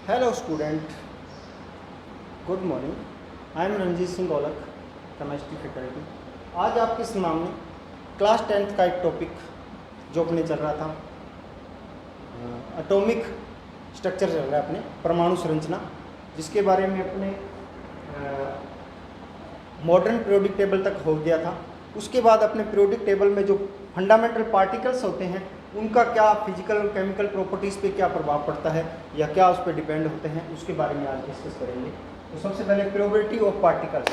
Hello student, good morning. I am Ranjit Singh गोलक, chemistry faculty. आज आपके सामने क्लास 10th का एक टॉपिक जो अपने चल रहा था, एटॉमिक स्ट्रक्चर चल रहा है अपने, परमाणु संरचना, जिसके बारे में अपने मॉडर्न पीरियोडिक टेबल तक हो गया था। उसके बाद अपने पीरियोडिक टेबल में जो फंडामेंटल पार्टिकल्स होते हैं उनका क्या फिजिकल और केमिकल प्रॉपर्टीज़ पे क्या प्रभाव पड़ता है या क्या उस पर डिपेंड होते हैं, उसके बारे में आज डिस्कस करेंगे। तो सबसे पहले प्रोबेबिलिटी ऑफ पार्टिकल्स,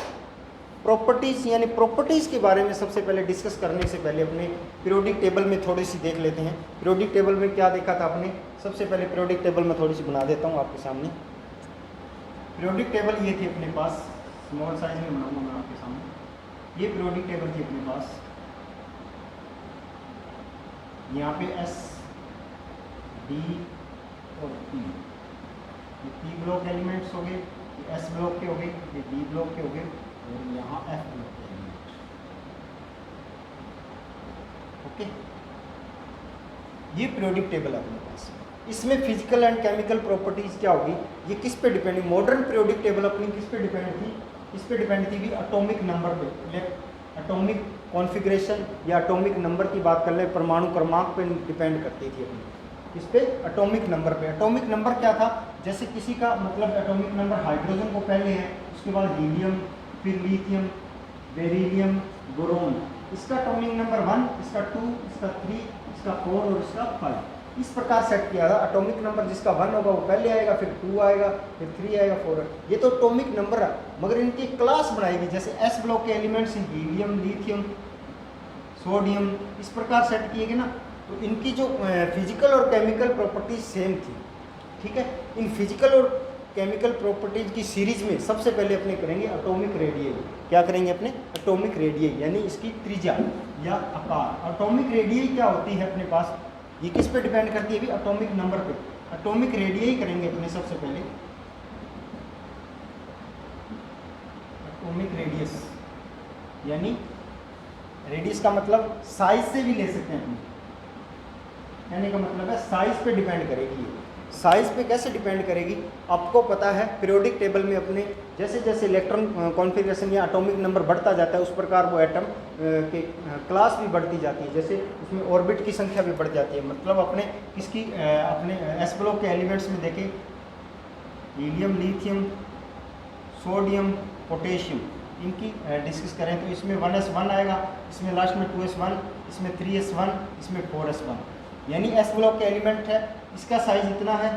प्रॉपर्टीज़ यानी प्रॉपर्टीज़ के बारे में सबसे पहले डिस्कस करने से पहले अपने पीरियोडिक टेबल में थोड़ी सी देख लेते हैं। पीरियोडिक टेबल में क्या देखा था आपने? सबसे पहले पीरियोडिक टेबल में थोड़ी सी बना देता हूँ आपके सामने। पीरियोडिक टेबल ये थी अपने पास, स्मॉल साइज में बनाऊंगा मैं आपके सामने। ये पीरियोडिक टेबल थी अपने पास। यहाँ पे एस, डी और पी, ये पी ब्लॉक एलिमेंट्स हो गए, ये एस ब्लॉक के हो गए, ये डी ब्लॉक के हो गए और यहाँ एफ ब्लॉक के एलिमेंट। ओके, ये पीरियोडिक टेबल है अपने पास। इसमें फिजिकल एंड केमिकल प्रॉपर्टीज क्या होगी, ये किस पे डिपेंड है? मॉडर्न पीरियोडिक टेबल अपनी किस पे डिपेंड थी? इस पे डिपेंड थी भी एटॉमिक नंबर पे, एटॉमिक कॉन्फ़िगरेशन या एटॉमिक नंबर की बात कर ले, परमाणु क्रमांक पे डिपेंड करती थी अपनी। इस पे एटॉमिक नंबर पे। एटॉमिक नंबर क्या था? जैसे किसी का मतलब एटॉमिक नंबर हाइड्रोजन को पहले है, उसके बाद हीलियम, फिर लिथियम, बेरिलियम, बोरोन। इसका एटॉमिक नंबर 1, इसका 2, इसका 3, इसका 4 और इसका 5। इस प्रकार सेट किया था। एटॉमिक नंबर जिसका 1 होगा वो पहले आएगा, फिर 2 आएगा, फिर 3 आएगा, 4 आएगा। ये तो एटॉमिक नंबर है, मगर इनकी क्लास बनाएगी। जैसे एस ब्लॉक के एलिमेंट्स हीलियम, लिथियम, सोडियम, इस प्रकार सेट किए गए ना, तो इनकी जो फिजिकल और केमिकल प्रॉपर्टीज सेम थी। ठीक है, इन फिजिकल और केमिकल प्रॉपर्टीज की सीरीज में सबसे पहले अपने करेंगे एटॉमिक रेडियई। क्या करेंगे अपने? एटॉमिक रेडियई, यानी इसकी त्रिज्या या आकार। एटॉमिक रेडियई क्या होती है अपने पास? ये किस पे डिपेंड करती है भी? एटॉमिक नंबर पे। एटॉमिक रेडियई करेंगे अपने सबसे पहले। एटॉमिक रेडियस यानी रेडियस का मतलब साइज से भी ले सकते हैं अपने, कहने का मतलब है साइज पे डिपेंड करेगी। ये साइज पे कैसे डिपेंड करेगी? आपको पता है पीरियोडिक टेबल में अपने जैसे जैसे इलेक्ट्रॉन कॉन्फ़िगरेशन या एटॉमिक नंबर बढ़ता जाता है, उस प्रकार वो एटम के क्लास भी बढ़ती जाती है। जैसे उसमें ऑर्बिट की संख्या भी बढ़ जाती है। मतलब अपने किसकी अपने एस ब्लॉक के एलिमेंट्स में देखें, हीलियम, लिथियम, सोडियम, पोटेशियम, इनकी डिस्कस करें तो इसमें 1s1 आएगा, इसमें लास्ट में 2s1, इसमें 3s1, इसमें 4s1। यानी एस ब्लॉक के एलिमेंट है, इसका साइज इतना है,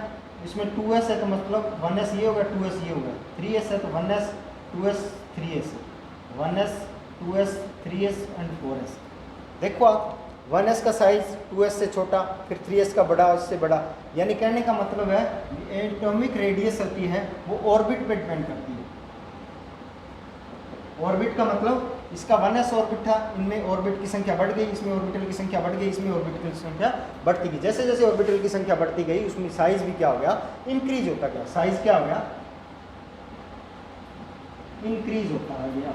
इसमें 2s है तो मतलब 1s ये होगा, 2s ये होगा, 3s है तो 1s, 2s, 3s, 1s, 2s, 3s and 4s। देखो आप, 1s का साइज 2s से छोटा, फिर 3s का बड़ा, उससे बड़ा। यानी कहने का मतलब है एटॉमिक रेडियस होती है वो ऑर्बिट पे डिपेंड करती है। ऑर्बिट का मतलब इसका 1s ऑर्बिट था, इनमें ऑर्बिट की संख्या बढ़ गई, इसमें ऑर्बिटल की संख्या बढ़ गई, इसमें ऑर्बिटल की संख्या बढ़ती गई। जैसे जैसे ऑर्बिटल की संख्या बढ़ती गई उसमें साइज भी क्या हो गया? इंक्रीज होता गया। साइज क्या हो गया? इंक्रीज होता गया।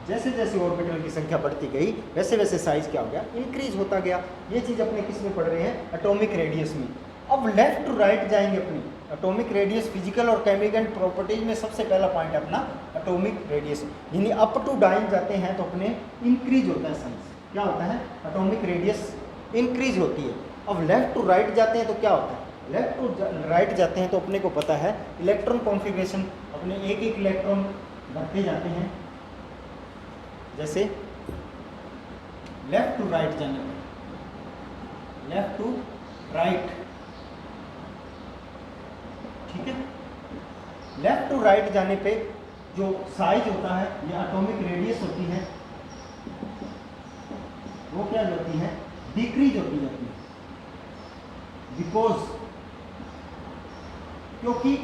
जैसे जैसे ऑर्बिटल की संख्या बढ़ती गई वैसे वैसे साइज क्या हो गया? इंक्रीज होता गया। ये चीज अपने किस में पढ़ रहे हैं? एटॉमिक रेडियस में। अब लेफ्ट टू राइट जाएंगे अपनी। एटॉमिक रेडियस फिजिकल और केमिकल प्रॉपर्टीज में सबसे पहला पॉइंट है अपना एटॉमिक रेडियस। यानी अप टू डाउन जाते हैं तो अपने इंक्रीज होता है साइज। क्या होता है? एटॉमिक रेडियस इंक्रीज होती है। अब लेफ्ट टू राइट जाते हैं तो क्या होता है? लेफ्ट टू राइट जाते हैं तो अपने को पता है इलेक्ट्रॉन कॉन्फ़िगरेशन अपने एक एक इलेक्ट्रॉन बढ़ते जाते हैं। जैसे लेफ्ट टू राइट जाने पर, लेफ्ट टू राइट, ठीक है, लेफ्ट टू राइट जाने पे जो साइज होता है या एटॉमिक रेडियस होती है वो क्या होती है? डिक्रीज होती जाती है। बिकॉज क्योंकि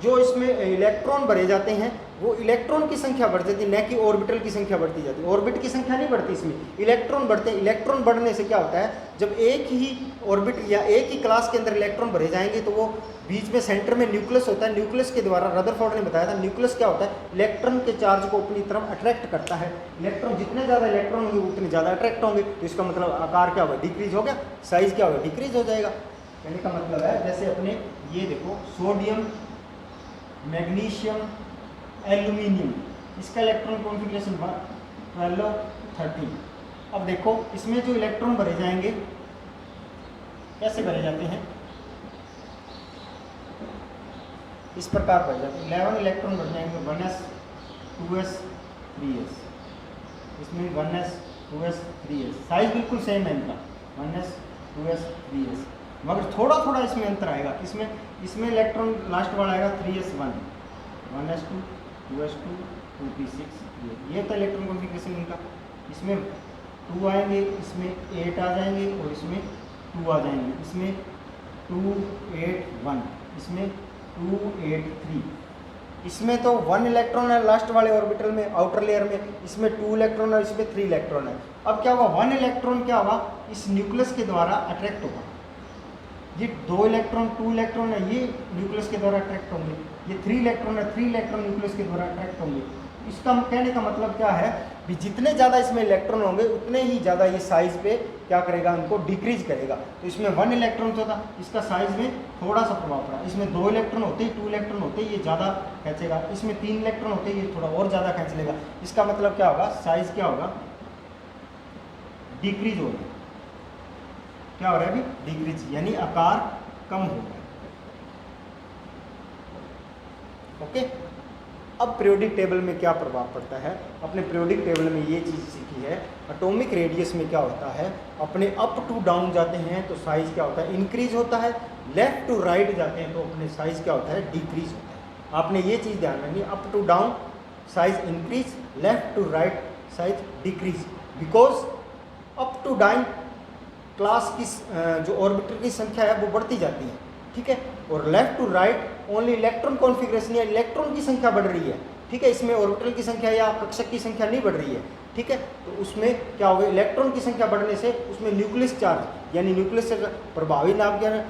जो इसमें इलेक्ट्रॉन भरे जाते हैं वो इलेक्ट्रॉन की संख्या बढ़ जाती है, न कि ऑर्बिटल की संख्या बढ़ती जाती है। ऑर्बिट की संख्या नहीं बढ़ती, इसमें इलेक्ट्रॉन बढ़ते हैं। इलेक्ट्रॉन बढ़ने से क्या होता है? जब एक ही ऑर्बिट या एक ही क्लास के अंदर इलेक्ट्रॉन भरे जाएंगे तो वो बीच में सेंटर में न्यूक्लियस होता है। न्यूक्लियस के द्वारा रदरफोर्ड ने बताया था, न्यूक्लियस क्या होता है? इलेक्ट्रॉन के चार्ज को अपनी तरफ अट्रैक्ट करता है। इलेक्ट्रॉन जितने ज़्यादा इलेक्ट्रॉन होंगे उतने ज़्यादा अट्रैक्ट होंगे, तो इसका मतलब आकार क्या होगा? डिक्रीज हो गया, साइज क्या होगा? डिक्रीज हो जाएगा। कहने का मतलब है जैसे अपने ये देखो सोडियम, मैग्नीशियम, एल्यूमिनियम, इसका इलेक्ट्रॉन कॉन्फ़िगरेशन 12, 13। अब देखो इसमें जो इलेक्ट्रॉन भरे जाएंगे कैसे भरे जाते हैं, इस प्रकार भरे जाते हैं। 11 इलेक्ट्रॉन भर जाएंगे, 1s 2s 3s, इसमें 1s 2s 3s, साइज बिल्कुल सेम है इनका, 1s 2s 3s, मगर थोड़ा थोड़ा इसमें अंतर आएगा। इसमें इलेक्ट्रॉन लास्ट वाला आएगा 3s1, 1s2 2s2 2p6, ये तो इलेक्ट्रॉन कॉन्फ़िगरेशन इनका। इसमें 2 आएंगे, इसमें 8 आ जाएंगे और इसमें 2 आ जाएंगे, इसमें 2 8 1, इसमें 2 8 3। इसमें तो 1 इलेक्ट्रॉन है लास्ट वाले ऑर्बिटल में, आउटर लेयर में, इसमें 2 इलेक्ट्रॉन है, इसमें 3 इलेक्ट्रॉन है। अब क्या हुआ, 1 इलेक्ट्रॉन क्या हुआ, इस न्यूक्लियस के द्वारा अट्रैक्ट होगा। ये 2 इलेक्ट्रॉन 2 इलेक्ट्रॉन है, ये न्यूक्लियस के द्वारा अट्रैक्ट होंगे। ये 3 इलेक्ट्रॉन है, 3 इलेक्ट्रॉन न्यूक्लियस के द्वारा अट्रैक्ट होंगे। इसका कहने का मतलब क्या है कि जितने ज़्यादा इसमें इलेक्ट्रॉन होंगे उतने ही ज़्यादा ये साइज पे क्या करेगा, उनको डिक्रीज करेगा। तो इसमें 1 इलेक्ट्रॉन जो था इसका साइज में थोड़ा सा प्रभाव पड़ा। इसमें 2 इलेक्ट्रॉन होते ही 2 इलेक्ट्रॉन होते ही ये ज़्यादा खींचेगा, इसमें 3 इलेक्ट्रॉन होते ही ये थोड़ा और ज़्यादा खींच लेगा। इसका मतलब क्या होगा, साइज क्या होगा, डिक्रीज होगा। क्या हो रहा है अभी, डिक्रीज, यानी आकार कम होगा। ओके, अब पीरियोडिक टेबल में क्या प्रभाव पड़ता है, अपने पीरियोडिक टेबल में ये चीज़ सीखी है। एटॉमिक रेडियस में क्या होता है, अपने अप टू डाउन जाते हैं तो साइज क्या होता है, इंक्रीज होता है। लेफ्ट टू राइट जाते हैं तो अपने साइज क्या होता है, डिक्रीज होता है। आपने ये चीज़ ध्यान रखनी, up to down size increase, left to right size decrease, because up to down class की जो ऑर्बिटल की संख्या है वो बढ़ती जाती है, ठीक है, और left to right only electron configuration या इलेक्ट्रॉन की संख्या बढ़ रही है, ठीक है, इसमें ऑर्बिटल की संख्या या कक्षक की संख्या नहीं बढ़ रही है, ठीक है। तो उसमें क्या होगा, इलेक्ट्रॉन की संख्या बढ़ने से उसमें न्यूक्लियस चार्ज यानी न्यूक्लियस से प्रभावी नाम क्या है,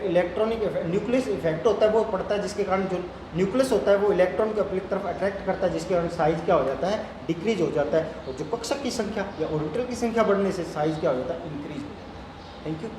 इलेक्ट्रॉनिक न्यूक्लियस इफेक्ट होता है वो पड़ता है, जिसके कारण जो न्यूक्लियस होता है वो इलेक्ट्रॉन को अपनी तरफ अट्रैक्ट करता है, जिसके कारण साइज क्या हो जाता है, डिक्रीज हो जाता है। और जो कक्षक की संख्या या ऑर्बिटल की संख्या बढ़ने से साइज क्या हो जाता है, इंक्रीज हो जाता है। Thank you.